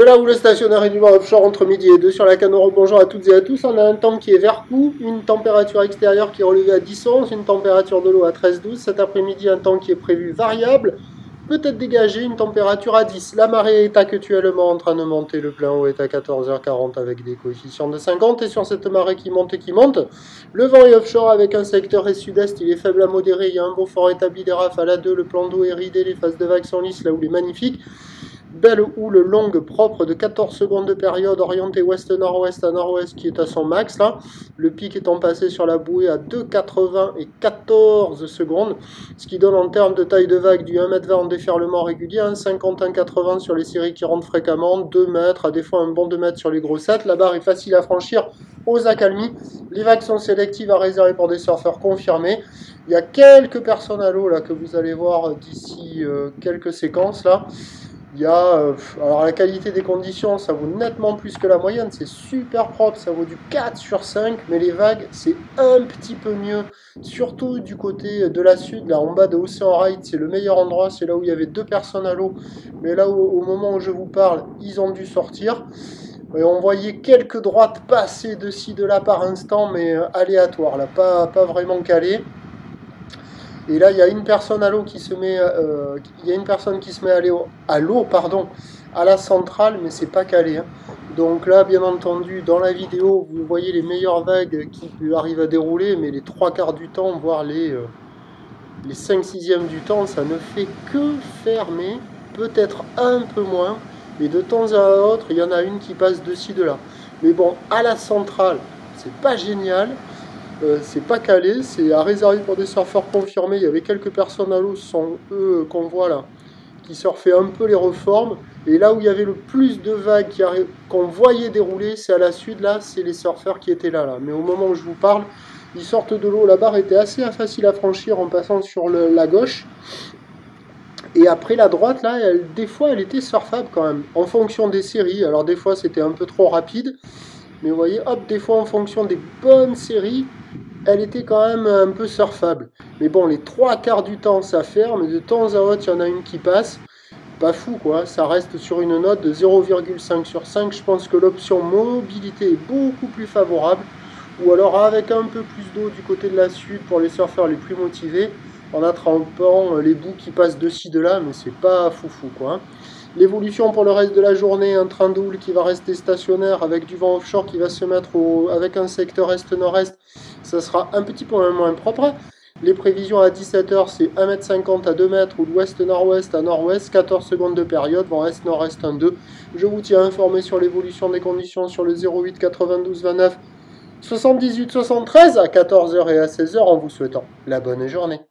De là où le stationnaire est du vent offshore entre midi et 2 sur la canne Europe, bonjour à toutes et à tous. On a un temps qui est vert cou, une température extérieure qui est relevée à 10-11, une température de l'eau à 13-12. Cet après-midi, un temps qui est prévu variable, peut-être dégagé, une température à 10. La marée est actuellement en train de monter, le plein eau est à 14h40 avec des coefficients de 50. Et sur cette marée qui monte et qui monte, le vent est offshore avec un secteur est sud-est, il est faible à modéré, il y a un beau fort établi des rafales à 2, le plan d'eau est ridé, les phases de vagues sont lisses, là où il est magnifique. Belle houle longue propre de 14 secondes de période orientée ouest-nord-ouest à nord-ouest qui est à son max là. Le pic étant passé sur la bouée à 2,80 et 14 secondes. Ce qui donne en termes de taille de vague du 1,20 m en déferlement régulier, 1,50-1,80 sur les séries qui rentrent fréquemment, 2 mètres, à des fois un bon 2 mètres sur les grossettes. La barre est facile à franchir aux accalmies. Les vagues sont sélectives à réserver pour des surfeurs confirmés. Il y a quelques personnes à l'eau là que vous allez voir d'ici quelques séquences là. Il y a, alors la qualité des conditions, ça vaut nettement plus que la moyenne, c'est super propre, ça vaut du 4 sur 5, mais les vagues, c'est un petit peu mieux, surtout du côté de la sud, là en bas de Ocean Ride, c'est le meilleur endroit, c'est là où il y avait 2 personnes à l'eau, mais là au moment où je vous parle, ils ont dû sortir. Et on voyait quelques droites passer de ci, de là par instant, mais aléatoires, là, pas vraiment calées. Et là, il y a une personne à l'eau qui se met, il y a une personne qui se met à l'eau, pardon, à la centrale, mais c'est pas calé. Hein. Donc là, bien entendu, dans la vidéo, vous voyez les meilleures vagues qui arrivent à dérouler, mais les 3/4 du temps, voire les 5/6 du temps, ça ne fait que fermer, peut-être un peu moins. Et de temps à autre, il y en a une qui passe de ci, de là. Mais bon, à la centrale, c'est pas génial. C'est pas calé, c'est à réserver pour des surfeurs confirmés. Il y avait quelques personnes à l'eau, ce sont eux qu'on voit là, qui surfaient un peu les reformes. Et là où il y avait le plus de vagues qu'on voyait dérouler, c'est à la sud, là, c'est les surfeurs qui étaient là. Mais au moment où je vous parle, ils sortent de l'eau. La barre était assez facile à franchir en passant sur la gauche. Et après la droite, là, des fois, elle était surfable quand même, en fonction des séries. Alors des fois, c'était un peu trop rapide. Mais vous voyez, hop, des fois, en fonction des bonnes séries, elle était quand même un peu surfable. Mais bon, les 3/4 du temps, ça ferme. De temps à autre, il y en a une qui passe. Pas fou, quoi. Ça reste sur une note de 0,5 sur 5. Je pense que l'option mobilité est beaucoup plus favorable. Ou alors avec un peu plus d'eau du côté de la sud pour les surfeurs les plus motivés, en attrapant les bouts qui passent de ci, de là. Mais c'est pas foufou, quoi. L'évolution pour le reste de la journée, un train de houle qui va rester stationnaire avec du vent offshore qui va se mettre avec un secteur est-nord-est, ça sera un petit peu moins propre. Les prévisions à 17h, c'est 1,50 m à 2 mètres ou l'ouest-nord-ouest à nord-ouest, 14 secondes de période, vent est-nord-est 1,2. Je vous tiens informé sur l'évolution des conditions sur le 08 92 29 78 73 à 14h et à 16h en vous souhaitant la bonne journée.